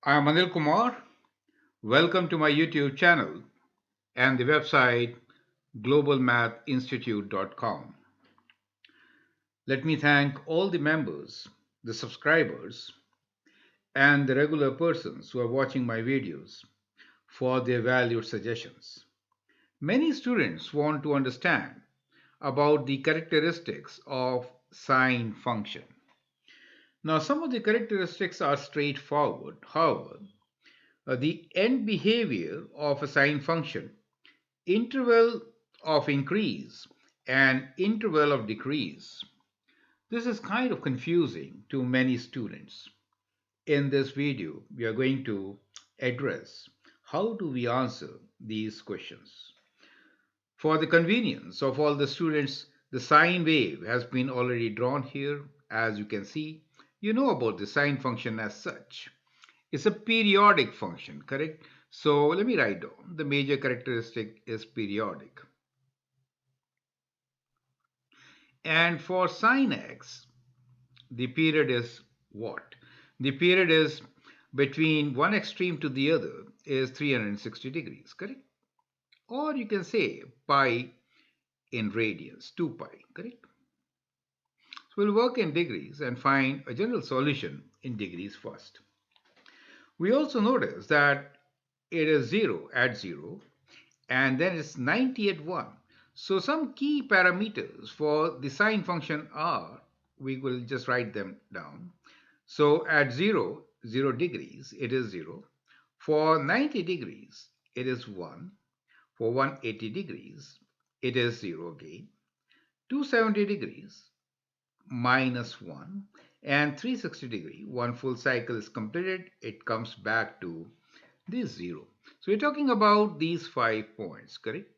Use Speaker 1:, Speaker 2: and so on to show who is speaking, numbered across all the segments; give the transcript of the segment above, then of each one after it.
Speaker 1: I am Anil Kumar. Welcome to my YouTube channel and the website globalmathinstitute.com. Let me thank all the members, the subscribers, and the regular persons who are watching my videos for their valued suggestions. Many students want to understand about the characteristics of sine function. Now, some of the characteristics are straightforward. However, the end behavior of a sine function, interval of increase and interval of decrease. This is kind of confusing to many students. In this video, we are going to address how do we answer these questions. For the convenience of all the students, the sine wave has been already drawn here. As you can see, you know about the sine function as such. It's a periodic function, correct? So let me write down. The major characteristic is periodic. And for sine x, the period is what? The period is between one extreme to the other is 360 degrees, correct? Or you can say pi in radians, 2 pi, correct? So we'll work in degrees and find a general solution in degrees first. We also notice that it is 0 at 0 and then it's 90 at 1. So some key parameters for the sine function are, we will just write them down. So at 0 degrees, it is 0. For 90 degrees, it is 1. For 180 degrees, it is 0 again. 270 degrees, minus 1. And 360 degree, one full cycle is completed, it comes back to this 0. So we're talking about these 5 points, correct?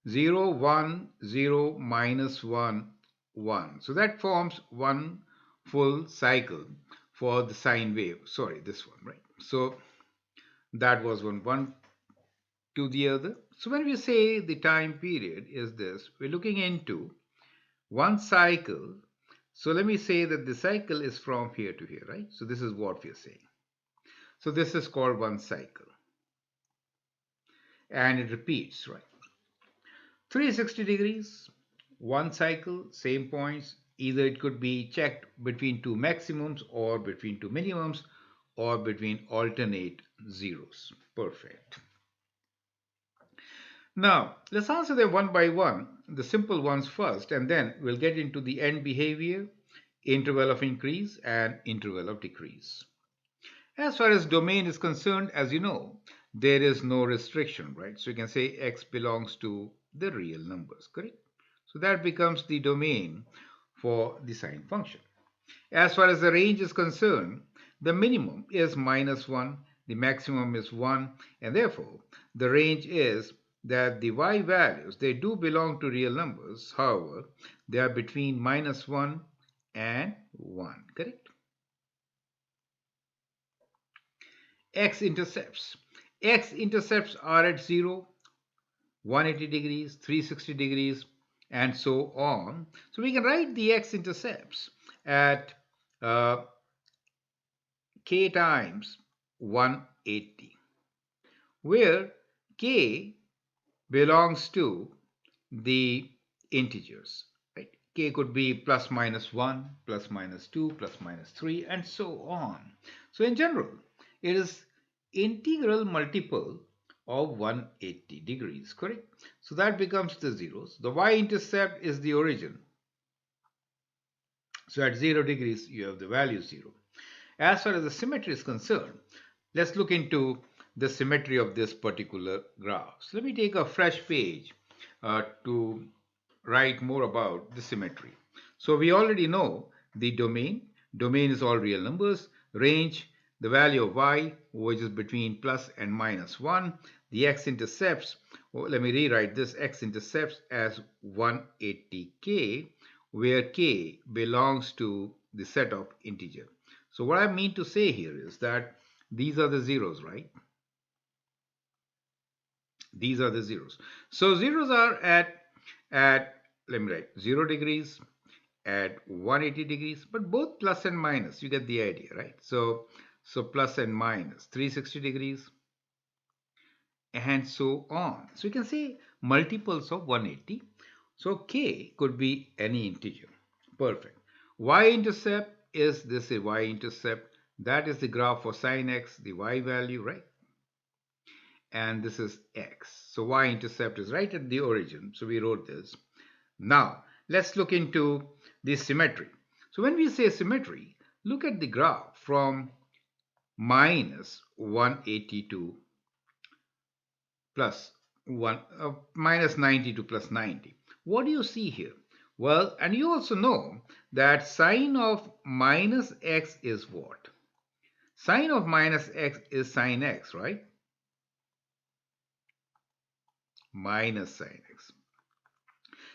Speaker 1: 0, 1, 0, minus 1, 1. So that forms one full cycle for the sine wave. Sorry, this one, right? So that was one to the other. So when we say the time period is this, we're looking into one cycle. So let me say that the cycle is from here to here, right? So this is what we're saying. So this is called one cycle. And it repeats, right? 360 degrees, one cycle, same points. Either it could be checked between two maximums or between two minimums or between alternate zeros. Perfect. Now, let's answer them one by one, the simple ones first, and then we'll get into the end behavior, interval of increase, and interval of decrease. As far as domain is concerned, as you know, there is no restriction, right? So you can say x belongs to the real numbers, correct? So that becomes the domain for the sine function. As far as the range is concerned, the minimum is minus 1, the maximum is 1, and therefore the range is that the y values, they do belong to real numbers. However, they are between minus 1 and 1, correct? X-intercepts. X-intercepts are at 0, 180 degrees, 360 degrees, and so on. So we can write the x-intercepts at k times 180, where k belongs to the integers. Right? K could be plus minus 1, plus minus 2, plus minus 3, and so on. So in general, it is integral multiple of 180 degrees, correct? So that becomes the zeros. The y-intercept is the origin. So at 0 degrees, you have the value 0. As far as the symmetry is concerned, let's look into the symmetry of this particular graph. So let me take a fresh page to write more about the symmetry. So we already know the domain. Domain is all real numbers. Range, the value of y, which is between plus and minus 1. The x-intercepts, let me rewrite this, x-intercepts as 180k, where k belongs to the set of integer. So what I mean to say here is that these are the zeros, right? These are the zeros. So zeros are at let me write 0 degrees, at 180 degrees, but both plus and minus, you get the idea, right? So plus and minus 360 degrees and so on. So you can say multiples of 180. So k could be any integer. Perfect. Y-intercept is this a y-intercept. That is the graph for sine x, the y value, right? And this is x. So y-intercept is right at the origin. So we wrote this. Now, let's look into the symmetry. So when we say symmetry, look at the graph from minus 180 to plus 1, minus 90 to plus 90. What do you see here? Well, and you also know that sine of minus x is what? Sine of minus x is sine x, right? Minus sine x.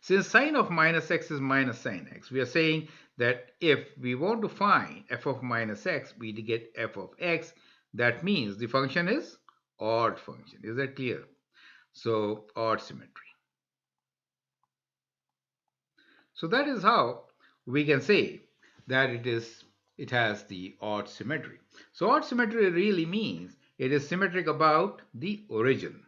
Speaker 1: Since sine of minus x is minus sine x, we are saying that if we want to find f of minus x, we get f of x. That means the function is odd function. Is that clear? So odd symmetry. So that is how we can say that it has the odd symmetry. So odd symmetry really means it is symmetric about the origin.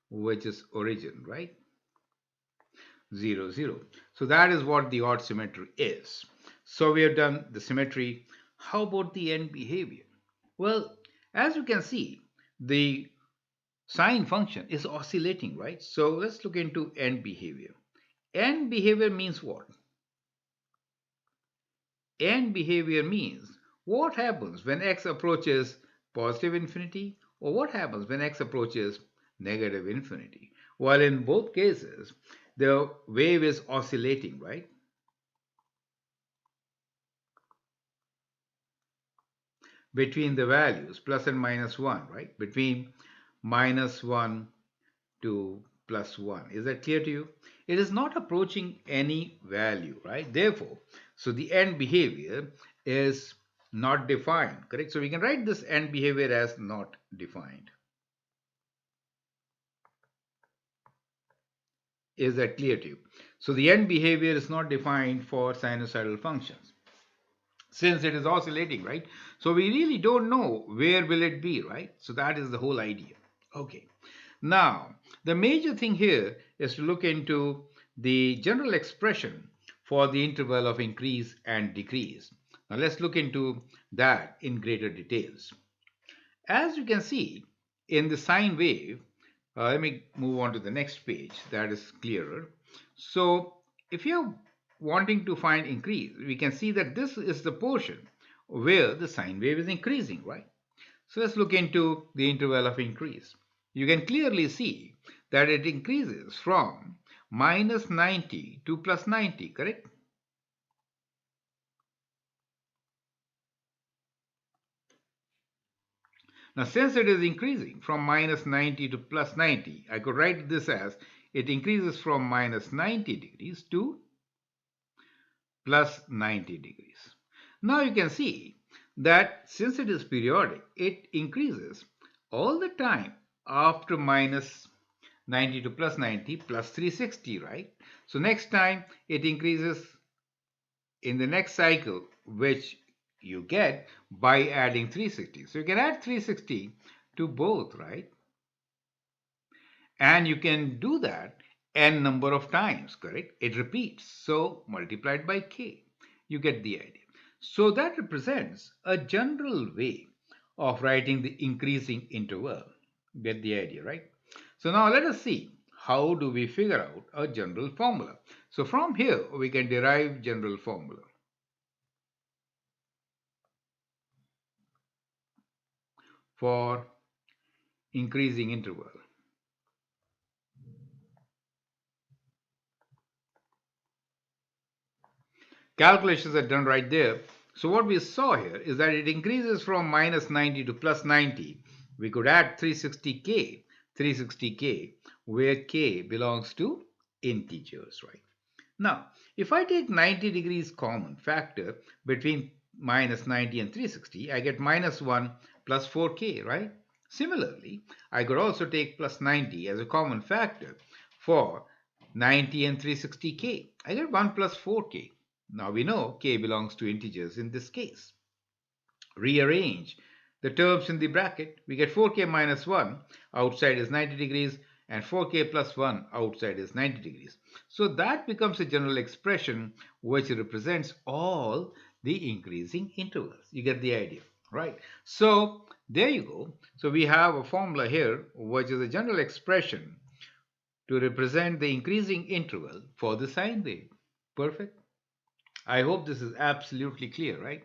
Speaker 1: Which is origin, right? 0, 0. So that is what the odd symmetry is. So we have done the symmetry. How about the end behavior? Well, as you can see, the sine function is oscillating, right? So let's look into end behavior. End behavior means what? End behavior means what happens when x approaches positive infinity or what happens when x approaches negative infinity. While in both cases, the wave is oscillating, right? Between the values plus and minus 1, right? Between minus 1 to plus 1. Is that clear to you? It is not approaching any value, right? Therefore, so the end behavior is not defined, correct? So we can write this end behavior as not defined. Is that clear to you? So the end behavior is not defined for sinusoidal functions since it is oscillating, right? So we really don't know where will it be, right? So that is the whole idea. Okay. Now, the major thing here is to look into the general expression for the interval of increase and decrease. Now, let's look into that in greater details. As you can see in the sine wave, let me move on to the next page that is clearer. So, if you're wanting to find increase, we can see that this is the portion where the sine wave is increasing, right? So let's look into the interval of increase. You can clearly see that it increases from minus 90 to plus 90, correct? Now, since it is increasing from minus 90 to plus 90, I could write this as it increases from minus 90 degrees to plus 90 degrees. Now you can see that since it is periodic, it increases all the time after minus 90 to plus 90 plus 360, right? So next time it increases in the next cycle, which you get by adding 360. So you can add 360 to both, right? And you can do that n number of times, correct? It repeats. So multiplied by k. You get the idea. So that represents a general way of writing the increasing interval. Get the idea, right? So now let us see how do we figure out a general formula. So from here we can derive general formula for increasing interval. Calculations are done right there. So what we saw here is that it increases from minus 90 to plus 90. We could add 360k, where k belongs to integers, right? Now, if I take 90 degrees common factor between minus 90 and 360, I get minus 1 plus 4k, right? Similarly, I could also take plus 90 as a common factor for 90 and 360k. I get 1 plus 4k. Now we know k belongs to integers in this case. Rearrange the terms in the bracket. We get 4k minus 1 outside is 90 degrees and 4k plus 1 outside is 90 degrees. So that becomes a general expression which represents all the increasing intervals. You get the idea, right? So there you go. So we have a formula here which is a general expression to represent the increasing interval for the sine wave. Perfect. I hope this is absolutely clear, right?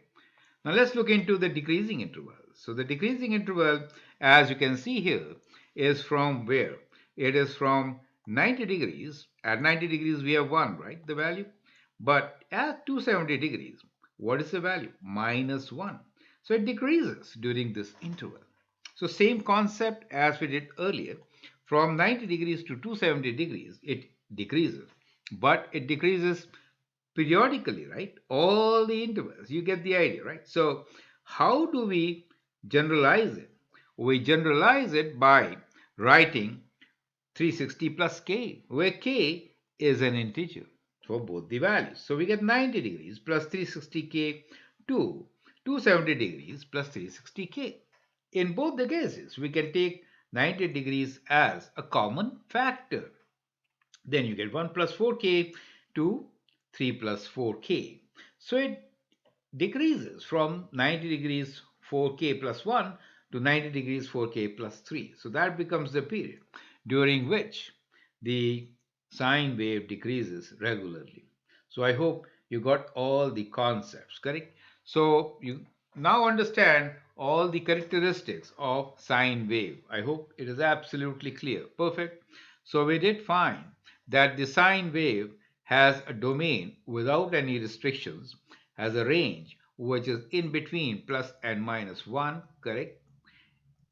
Speaker 1: Now let's look into the decreasing interval. So the decreasing interval, as you can see here, is from where? It is from 90 degrees. At 90 degrees we have 1, right? The value. But at 270 degrees, what is the value? Minus 1. So it decreases during this interval. So same concept as we did earlier. From 90 degrees to 270 degrees, it decreases. But it decreases periodically, right? All the intervals. You get the idea, right? So, how do we generalize it? We generalize it by writing 360 plus k, where k is an integer for both the values. So, we get 90 degrees plus 360k to 270 degrees plus 360k. In both the cases, we can take 90 degrees as a common factor. Then you get 1 plus 4k to 3 plus 4k. So it decreases from 90 degrees 4k plus 1 to 90 degrees 4k plus 3. So that becomes the period during which the sine wave decreases regularly. So I hope you got all the concepts, correct? So you now understand all the characteristics of sine wave. I hope it is absolutely clear. Perfect. So we did find that the sine wave has a domain without any restrictions, has a range which is in between plus and minus 1, correct?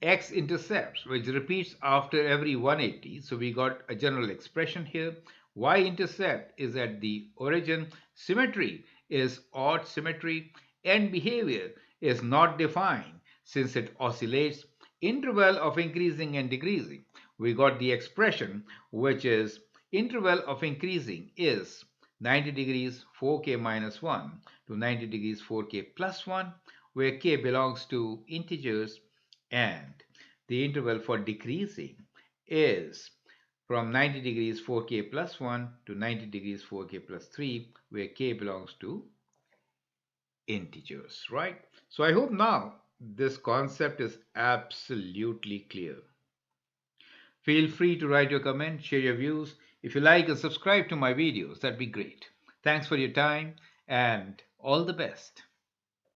Speaker 1: X-intercepts, which repeats after every 180. So we got a general expression here. Y-intercept is at the origin. Symmetry is odd symmetry. And behavior is not defined since it oscillates. Interval of increasing and decreasing. We got the expression which is interval of increasing is 90 degrees 4k minus 1 to 90 degrees 4k plus 1, where k belongs to integers, and the interval for decreasing is from 90 degrees 4k plus 1 to 90 degrees 4k plus 3, where k belongs to integers, right? So I hope now this concept is absolutely clear. Feel free to write your comment, share your views. If you like and subscribe to my videos, that'd be great. Thanks for your time and all the best.